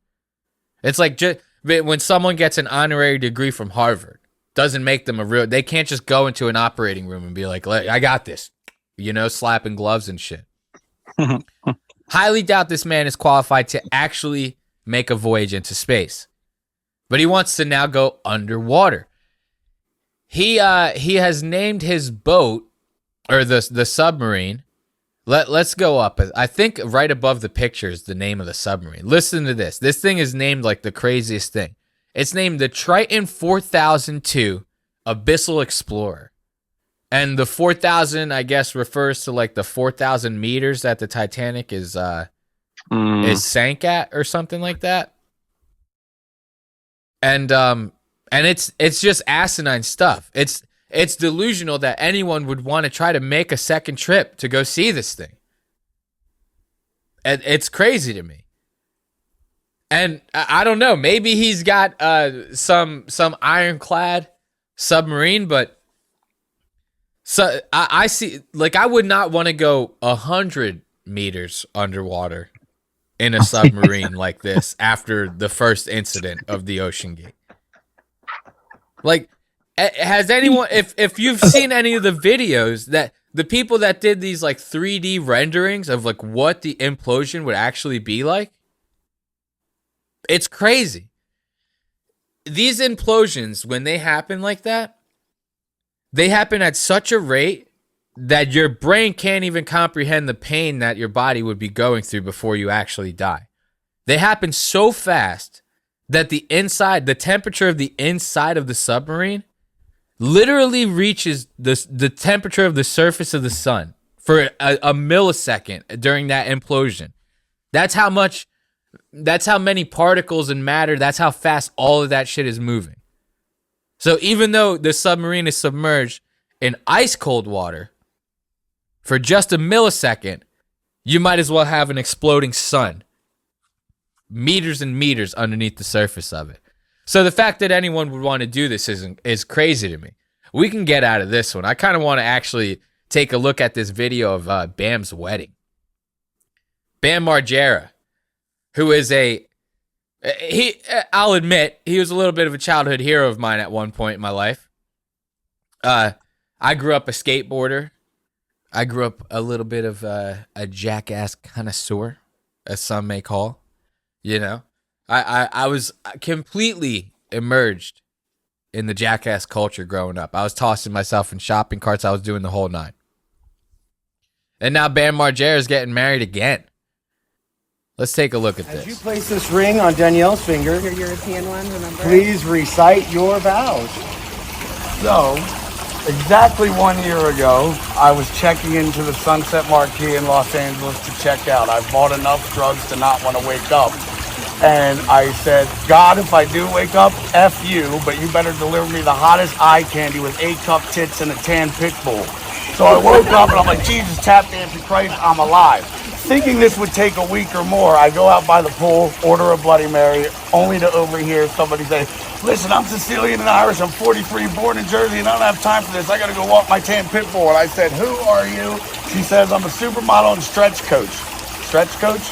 It's like when someone gets an honorary degree from Harvard. doesn't make them they can't just go into an operating room and be like, I got this, slapping gloves and shit. Highly doubt this man is qualified to actually make a voyage into space. But he wants to now go underwater. He has named his boat, or the submarine. Let's go up. I think right above the picture is the name of the submarine. Listen to this. This thing is named like the craziest thing. It's named the Triton 4002 Abyssal Explorer. And the 4,000, I guess, refers to like the 4,000 meters that the Titanic is sank at, or something like that. And it's just asinine stuff. It's delusional that anyone would want to try to make a second trip to go see this thing. It's crazy to me. And I don't know, maybe he's got some ironclad submarine, but so I see, like, I would not want to go 100 meters underwater in a submarine like this after the first incident of the Ocean Gate. Like, has anyone, if you've seen any of the videos that the people that did these like 3D renderings of like what the implosion would actually be like, it's crazy. These implosions, when they happen like that, they happen at such a rate that your brain can't even comprehend the pain that your body would be going through before you actually die. They happen so fast that the temperature of the inside of the submarine literally reaches the temperature of the surface of the sun for a millisecond during that implosion. That's how many particles and matter, that's how fast all of that shit is moving. So even though the submarine is submerged in ice cold water for just a millisecond, you might as well have an exploding sun meters and meters underneath the surface of it. So the fact that anyone would want to do this is crazy to me. We can get out of this one. I kind of want to actually take a look at this video of Bam's wedding. Bam Margera, who is I'll admit, he was a little bit of a childhood hero of mine at one point in my life. I grew up a skateboarder. I grew up a little bit of a jackass connoisseur, as some may call. I was completely immersed in the jackass culture growing up. I was tossing myself in shopping carts. I was doing the whole nine. And now Bam Margera is getting married again. Let's take a look at this. As you place this ring on Danielle's finger, Your European one, remember? please recite your vows. So, exactly 1 year ago, I was checking into the Sunset Marquee in Los Angeles to check out. I've bought enough drugs to not want to wake up. And I said, God, if I do wake up, F you, but you better deliver me the hottest eye candy with 8-cup tits and a tan pit bull. So I woke up and I'm like, Jesus, tap dancing Christ, I'm alive. Thinking this would take a week or more, I go out by the pool, order a Bloody Mary, only to overhear somebody say, listen, I'm Sicilian and Irish, I'm 43, born in Jersey, and I don't have time for this. I gotta go walk my tan pit bull. And I said, who are you? She says, I'm a supermodel and stretch coach. Stretch coach?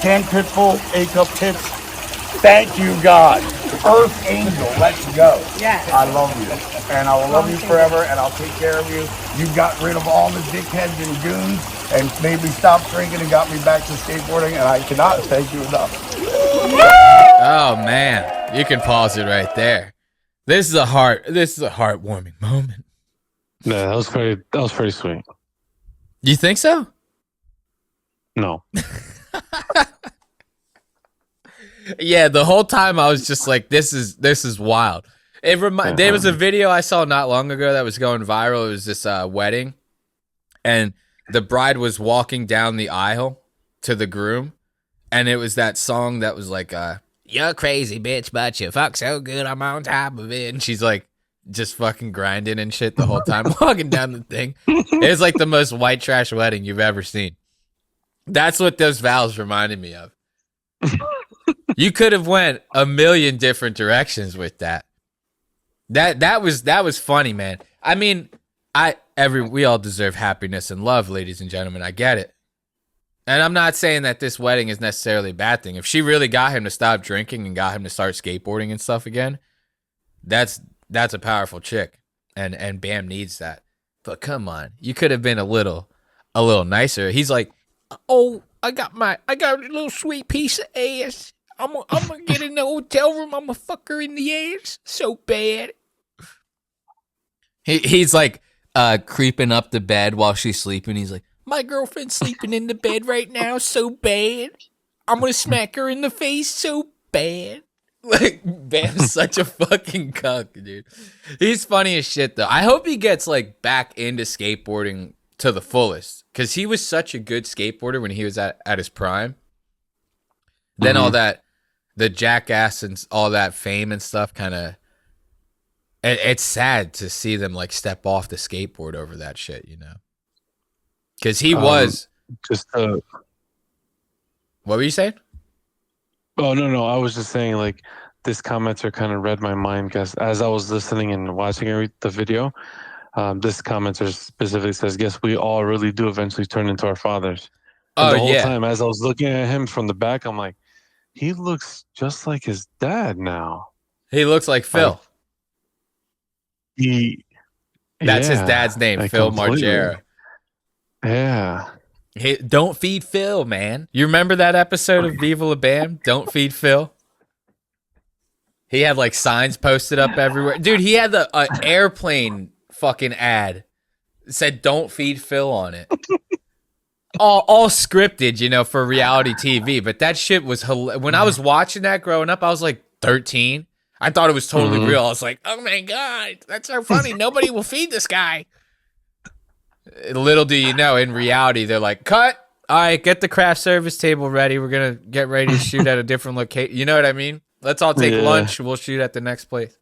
Tan pit bull, 8-cup tits. Thank you, God. Earth angel, let's go. Yes. I love you. And I will love you forever, and I'll take care of you. You got rid of all the dickheads and goons and made me stop drinking and got me back to skateboarding, and I cannot thank you enough. Oh man, you can pause it right there. This is a heartwarming moment. Yeah, that was pretty sweet. You think so? No. Yeah, the whole time I was just like, this is wild. There was a video I saw not long ago that was going viral. It was this wedding, and the bride was walking down the aisle to the groom, and it was that song that was like, you're crazy, bitch, but you fuck so good, I'm on top of it. And she's like, just fucking grinding and shit the whole time, walking down the thing. It was like the most white trash wedding you've ever seen. That's what those vows reminded me of. You could have went a million different directions with that. That was funny, man. I mean, we all deserve happiness and love, ladies and gentlemen. I get it. And I'm not saying that this wedding is necessarily a bad thing. If she really got him to stop drinking and got him to start skateboarding and stuff again, that's that's a powerful chick, and Bam needs that. But come on, you could have been a little nicer. He's like, oh, I got a little sweet piece of ass. I'm gonna get in the hotel room. I'm gonna fuck her in the ass so bad. He's like creeping up the bed while she's sleeping. He's like, my girlfriend's sleeping in the bed right now so bad. I'm gonna smack her in the face so bad. Like, Bam's such a fucking cuck, dude. He's funny as shit, though. I hope he gets, like, back into skateboarding to the fullest, because he was such a good skateboarder when he was at his prime. Then all that, the jackass and all that fame and stuff kind of, it's sad to see them, like, step off the skateboard over that shit, you know? Because he was... What were you saying? Oh, no. I was just saying, like, this commenter kind of read my mind, because as I was listening and watching the video, this commenter specifically says, guess we all really do eventually turn into our fathers. And the whole time, as I was looking at him from the back, I'm like, he looks just like his dad now. He looks like Phil. That's his dad's name, like Phil completely. Margera. Yeah. Hey, don't feed Phil, man. You remember that episode of Viva La Bam? Don't feed Phil. He had like signs posted up everywhere. Dude, he had the airplane fucking ad. It said "Don't feed Phil" on it. all scripted, you know, for reality TV. But that shit was when I was watching that growing up, I was like 13. I thought it was totally real. I was like, oh my God, that's so funny. Nobody will feed this guy. Little do you know, in reality, they're like, cut. All right, get the craft service table ready. We're going to get ready to shoot at a different location. You know what I mean? Let's all take lunch. We'll shoot at the next place.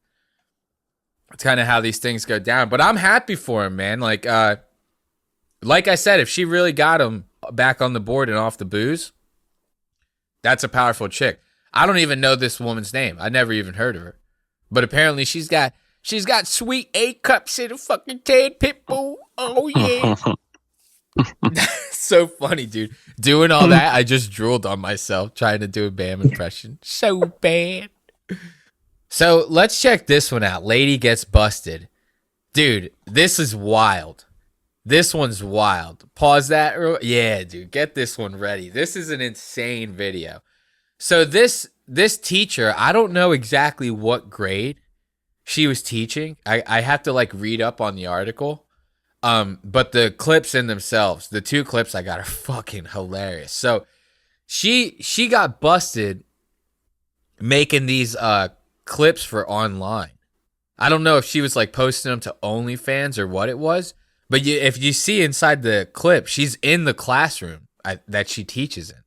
It's kind of how these things go down. But I'm happy for him, man. Like I said, if she really got him back on the board and off the booze, that's a powerful chick. I don't even know this woman's name. I never even heard of her. But apparently she's got sweet A cups in a fucking Ted Pitbull. Oh, yeah. That's so funny, dude. Doing all that, I just drooled on myself trying to do a Bam impression. So bad. So let's check this one out. Lady gets busted. Dude, this is wild. This one's wild. Pause that. Yeah, dude. Get this one ready. This is an insane video. So this teacher, I don't know exactly what grade she was teaching. I have to like read up on the article. But the clips in themselves, the two clips I got are fucking hilarious. So she got busted making these clips for online. I don't know if she was like posting them to OnlyFans or what it was, but if you see inside the clip, she's in the classroom that she teaches in.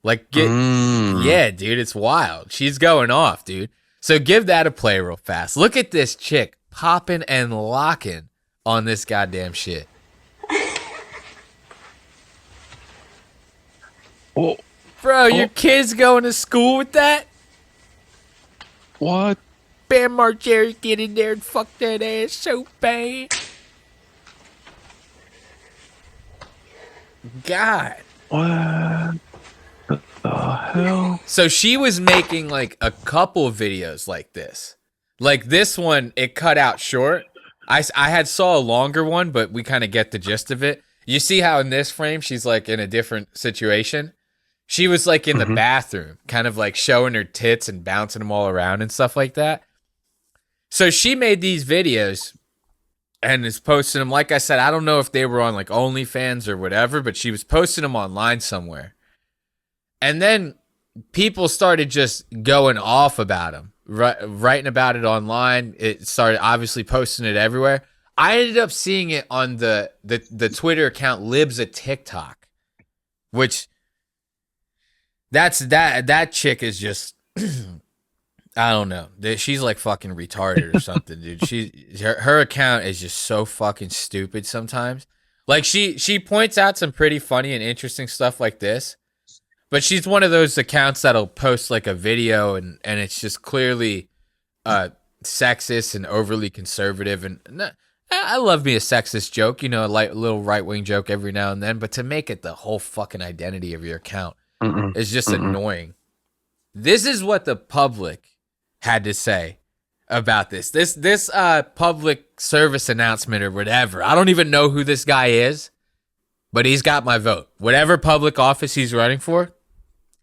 Like, yeah, dude, it's wild. She's going off, dude. So give that a play real fast. Look at this chick popping and locking on this goddamn shit. Oh. Bro, your kid's going to school with that? What? Bam Margera, get in there and fuck that ass so bad. God. What the hell? So she was making like a couple videos like this. Like this one, it cut out short. I had saw a longer one, but we kind of get the gist of it. You see how in this frame, she's like in a different situation. She was like in the bathroom, kind of like showing her tits and bouncing them all around and stuff like that. So she made these videos and is posting them. Like I said, I don't know if they were on like OnlyFans or whatever, but she was posting them online somewhere. And then people started just going off about them, writing about it online. It started obviously posting it everywhere. I ended up seeing it on the Twitter account Libs a TikTok, which that chick is just I don't know. She's like fucking retarded or something, dude. Her account is just so fucking stupid sometimes. Like she points out some pretty funny and interesting stuff like this. But she's one of those accounts that'll post like a video and it's just clearly sexist and overly conservative. And I love me a sexist joke, you know, a little right-wing joke every now and then. But to make it the whole fucking identity of your account is just annoying. This is what the public had to say about this. This public service announcement or whatever. I don't even know who this guy is, but he's got my vote. Whatever public office he's running for,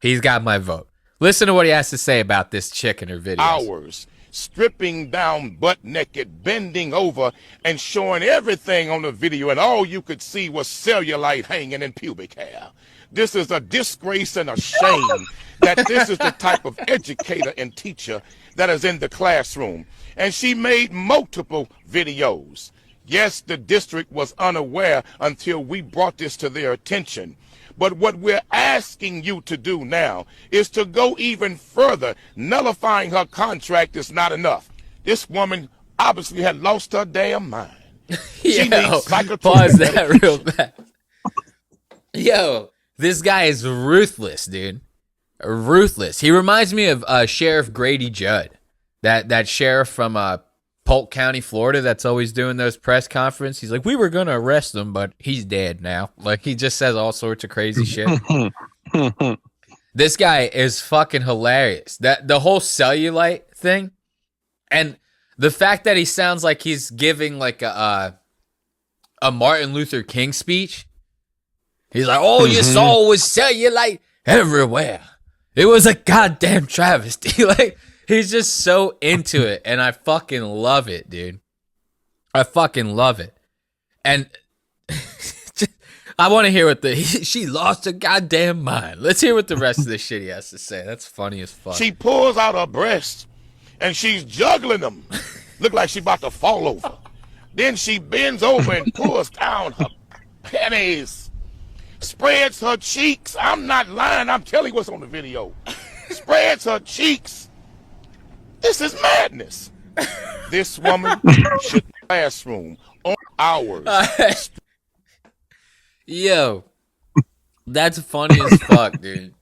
he's got my vote. Listen to what he has to say about this chick in her videos. Hours stripping down butt naked, bending over and showing everything on the video, and all you could see was cellulite hanging in pubic hair. This is a disgrace and a shame that this is the type of educator and teacher that is in the classroom. And she made multiple videos. Yes, the district was unaware until we brought this to their attention. But what we're asking you to do now is to go even further. Nullifying her contract is not enough. This woman obviously had lost her damn mind. She needs psychotherapy. Pause that real fast. Yo, this guy is ruthless, dude. Ruthless. He reminds me of Sheriff Grady Judd, that sheriff from Polk County, Florida, that's always doing those press conferences. He's like, we were going to arrest him, but he's dead now. Like, he just says all sorts of crazy shit. This guy is fucking hilarious. The whole cellulite thing, and the fact that he sounds like he's giving like a Martin Luther King speech. He's like, all you saw was cellulite everywhere. It was a goddamn travesty. Like, he's just so into it, and I fucking love it, dude. I fucking love it. And I want to hear what she lost her goddamn mind. Let's hear what the rest of this shit he has to say. That's funny as fuck. She pulls out her breasts, and she's juggling them. Look like she about to fall over. Then she bends over and pulls down her panties. Spreads her cheeks. I'm not lying. I'm telling you what's on the video. Spreads her cheeks. This is madness. This woman should be in the classroom on hours. Yo, that's funny as fuck, dude.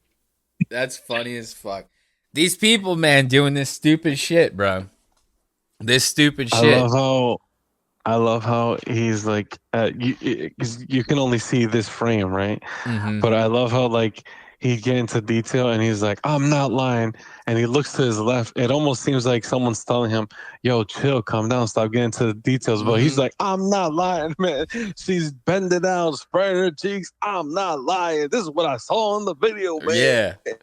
That's funny as fuck. These people, man, doing this stupid shit, bro. This stupid shit. I love how he's like, you can only see this frame, right? Mm-hmm. But I love how like he get into detail and he's like, I'm not lying. And he looks to his left. It almost seems like someone's telling him, yo, chill, calm down, stop getting into the details. But he's like, I'm not lying, man. She's bending down, spreading her cheeks. I'm not lying. This is what I saw in the video, man. Yeah.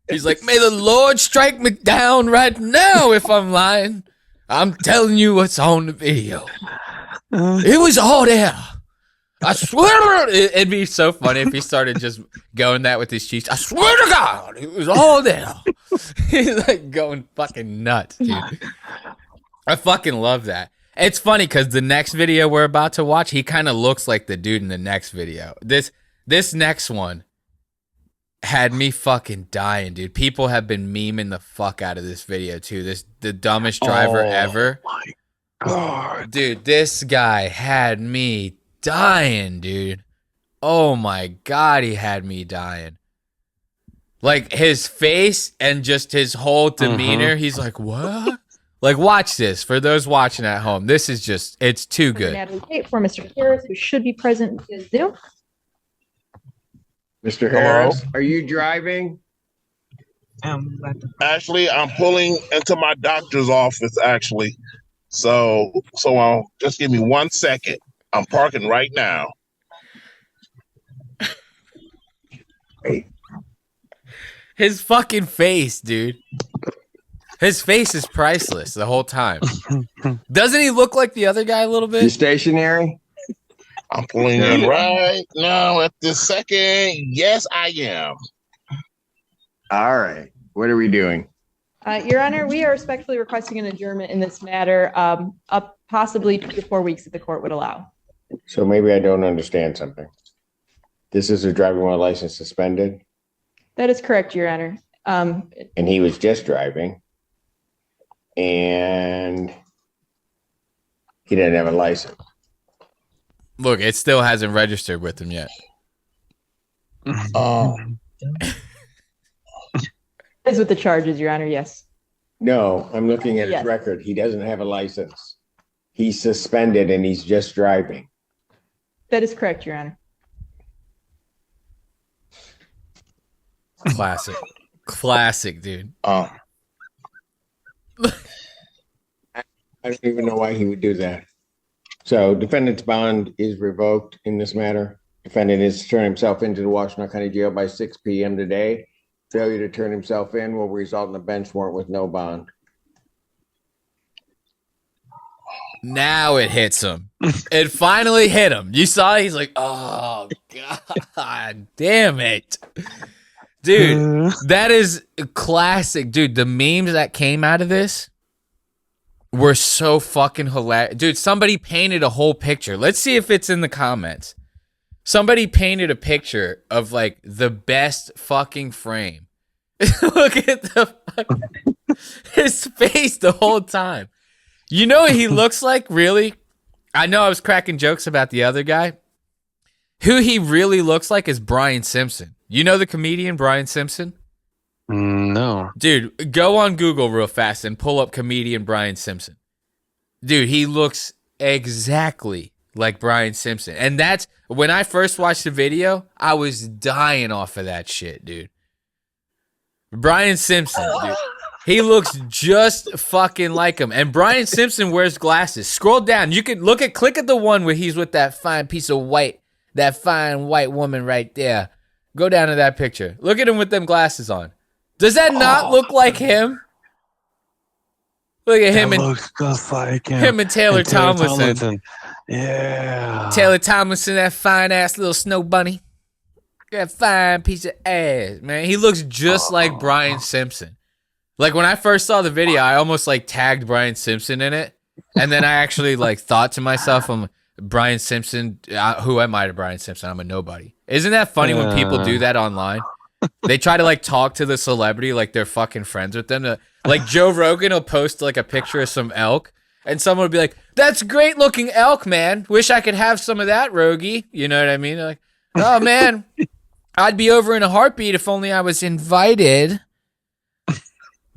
He's like, may the Lord strike me down right now if I'm lying. I'm telling you what's on the video. It was all there. I swear. It'd be so funny if he started just going that with his cheeks. I swear to God, it was all there. He's like going fucking nuts, dude. I fucking love that. It's funny because the next video we're about to watch, he kind of looks like the dude in the next video. This next one had me fucking dying, dude. People have been memeing the fuck out of this video too. The dumbest driver ever. My God, dude, this guy had me dying, dude. Oh my God, he had me dying. Like his face and just his whole demeanor. He's like, what? Like, watch this. For those watching at home, this is just, it's too good. Natalie Kate for Mr. Harris, who should be present via Zoom. Mr. Harris, are you driving? Actually, I'm pulling into my doctor's office, actually. So just give me 1 second. I'm parking right now. His fucking face, dude. His face is priceless the whole time. Doesn't he look like the other guy a little bit? You stationary? I'm pulling in right now at this second. Yes, I am. All right. What are we doing? Your Honor, we are respectfully requesting an adjournment in this matter, up possibly 2 to 4 weeks if the court would allow. So maybe I don't understand something. This is a driving while license suspended? That is correct, Your Honor. And he was just driving. And he didn't have a license. Look, it still hasn't registered with him yet. Is with the charges, Your Honor, yes. No, I'm looking at his record. He doesn't have a license. He's suspended and he's just driving. That is correct, Your Honor. Classic, dude. don't even know why he would do that. So defendant's bond is revoked in this matter. Defendant is to turn himself into the Washington County Jail by 6 p.m. today. Failure to turn himself in will result in a bench warrant with no bond. Now it hits him. It finally hit him. You saw it? He's like, oh, God damn it. Dude, that is classic. Dude, the memes that came out of this were so fucking hilarious. Dude, somebody painted a whole picture. Let's see if it's in the comments. Somebody painted a picture of like the best fucking frame. Look at his face the whole time. You know what he looks like, really? I know I was cracking jokes about the other guy. Who he really looks like is Brian Simpson. You know the comedian Brian Simpson? No. Dude, go on Google real fast and pull up comedian Brian Simpson. Dude, he looks exactly like Brian Simpson. And that's, when I first watched the video, I was dying off of that shit, dude. Brian Simpson, dude. He looks just fucking like him. And Brian Simpson wears glasses. Scroll down. You can click at the one where he's with that fine piece of white, that fine white woman right there. Go down to that picture. Look at him with them glasses on. Does that not look like him? Look at him and looks just like him. Him and Taylor Tomlinson. Yeah. Taylor Tomlinson, that fine ass little snow bunny. That fine piece of ass, man. He looks just like Brian Simpson. Like when I first saw the video, I almost like tagged Brian Simpson in it. And then I actually like thought to myself, I'm Brian Simpson. Who am I to Brian Simpson? I'm a nobody. Isn't that funny when people do that online? They try to like talk to the celebrity like they're fucking friends with them. Like Joe Rogan will post like a picture of some elk and someone would be like, that's great looking elk, man. Wish I could have some of that, Rogie. You know what I mean? They're like, oh man, I'd be over in a heartbeat if only I was invited.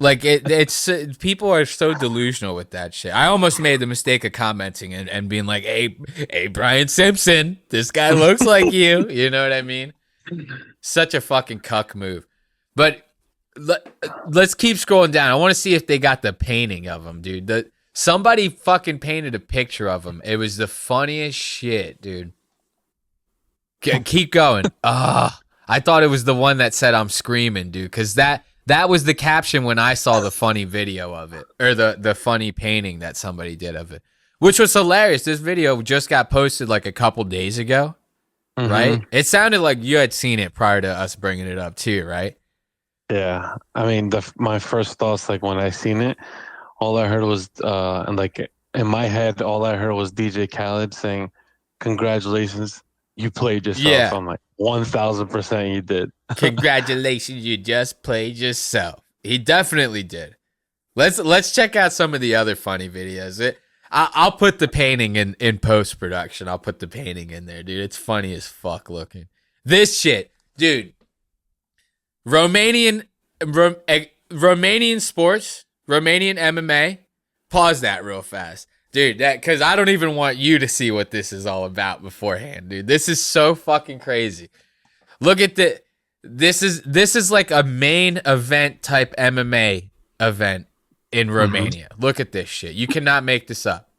Like it's people are so delusional with that shit. I almost made the mistake of commenting and being like, hey, Brian Simpson, this guy looks like you. You know what I mean? Such a fucking cuck move. But let's keep scrolling down. I want to see if they got the painting of him, dude. Somebody fucking painted a picture of him. It was the funniest shit, dude. Keep going. I thought it was the one that said I'm screaming, dude, because that was the caption when I saw the funny video of it, or the funny painting that somebody did of it, which was hilarious. This video just got posted like a couple days ago, right? It sounded like you had seen it prior to us bringing it up too, right? Yeah. I mean, my first thoughts, like when I seen it, all I heard was, and like in my head, all I heard was DJ Khaled saying, congratulations, you played yourself. Yeah. I'm like, 1000% you did. Congratulations, you just played yourself. He definitely did. Let's check out some of the other funny videos. I'll put the painting in post-production. I'll put the painting in there, dude. It's funny as fuck looking. This shit, dude. Romanian sports, Romanian MMA. Pause that real fast. Dude, because I don't even want you to see what this is all about beforehand, dude. This is so fucking crazy. Look at this is like a main event type MMA event in Romania. Look at this shit. You cannot make this up.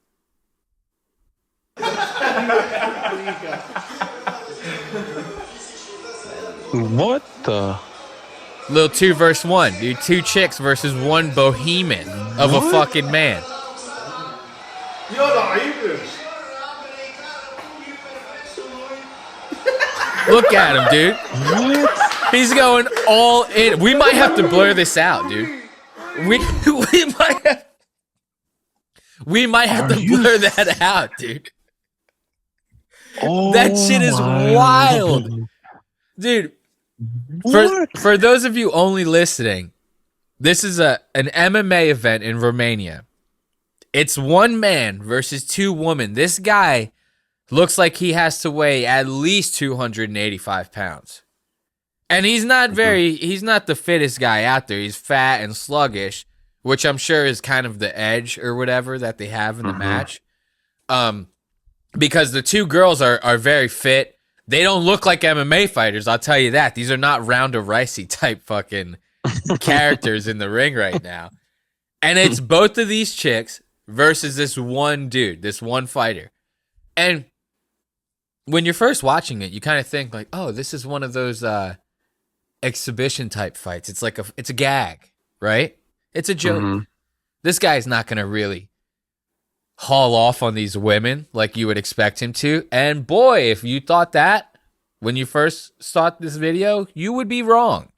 What the? Little 2 versus 1, dude. 2 chicks versus 1 behemoth of a fucking man. Look at him, dude. What? He's going all in. We might have to blur this out, dude. We might have to blur that out, dude. That shit is wild. Dude, for those of you only listening, this is an MMA event in Romania. It's 1 man versus 2 women. This guy looks like he has to weigh at least 285 pounds. And he's not the fittest guy out there. He's fat and sluggish, which I'm sure is kind of the edge or whatever that they have in the match. Because the 2 girls are very fit. They don't look like MMA fighters, I'll tell you that. These are not Ronda Rousey type fucking characters in the ring right now. And it's both of these chicks versus this one dude, this one fighter. And when you're first watching it, you kind of think like, oh, this is one of those exhibition type fights. It's like it's a gag, right? It's a joke. Mm-hmm. This guy's not going to really haul off on these women like you would expect him to. And boy, if you thought that when you first saw this video, you would be wrong.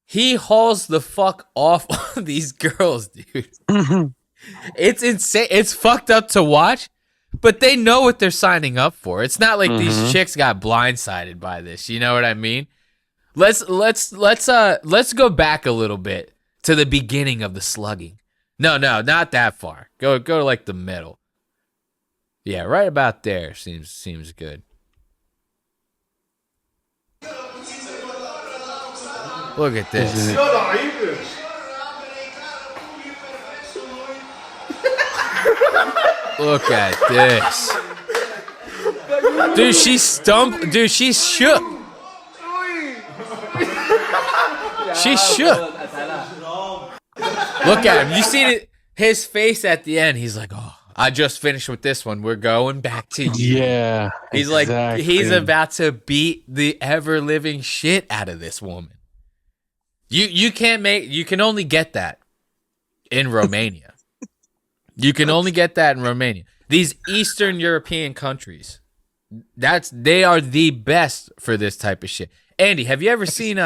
He hauls the fuck off on these girls, dude. Mm-hmm. It's insane. It's fucked up to watch, but they know what they're signing up for. It's not like these chicks got blindsided by this. You know what I mean? Let's go back a little bit to the beginning of the slugging. No, not that far. Go to like the middle. Yeah, right about there seems good. Look at this. Look at this. Dude, she's stumped. Dude, she's shook. She's shook. Look at him. You see it, his face at the end. He's like, oh, I just finished with this one. We're going back to you. Yeah. He's exactly. Like, he's about to beat the ever-living shit out of this woman. You can only get that in Romania. You can only get that in Romania. These Eastern European countries, they are the best for this type of shit. Andy, have you ever seen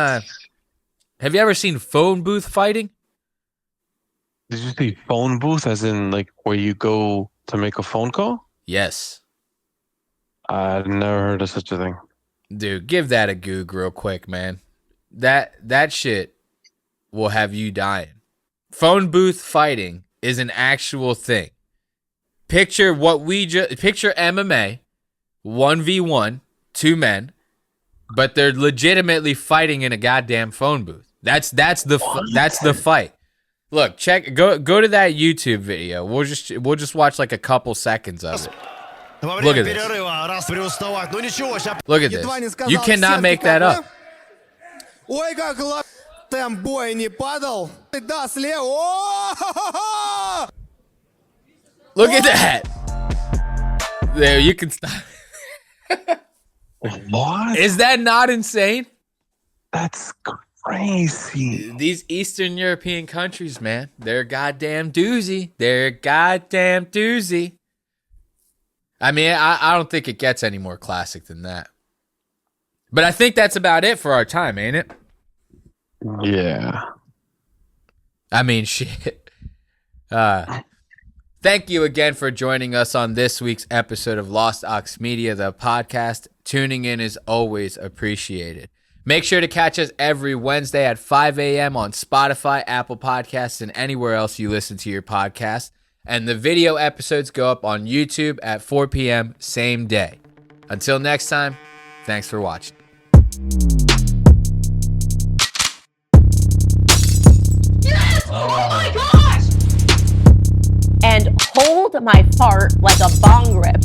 phone booth fighting? Did you see phone booth as in like where you go to make a phone call? Yes. I've never heard of such a thing. Dude, give that a goog real quick, man. That shit will have you dying. Phone booth fighting is an actual thing. Picture MMA, 1v1, 2 men, but they're legitimately fighting in a goddamn phone booth. That's the fight. Look, go to that YouTube video. We'll just watch like a couple seconds of it. Look at this. Look at this. You cannot make that up. Look at that. There, you can stop. What? Is that not insane? That's crazy. These Eastern European countries, man, they're goddamn doozy. They're a goddamn doozy. I mean, I don't think it gets any more classic than that. But I think that's about it for our time, ain't it? Yeah. I mean, shit. Thank you again for joining us on this week's episode of Lost Ox Media, the podcast. Tuning in is always appreciated. Make sure to catch us every Wednesday at 5 a.m. on Spotify, Apple Podcasts, and anywhere else you listen to your podcast. And the video episodes go up on YouTube at 4 p.m. same day. Until next time, thanks for watching. Yes! Oh my gosh! And hold my fart like a bong rip.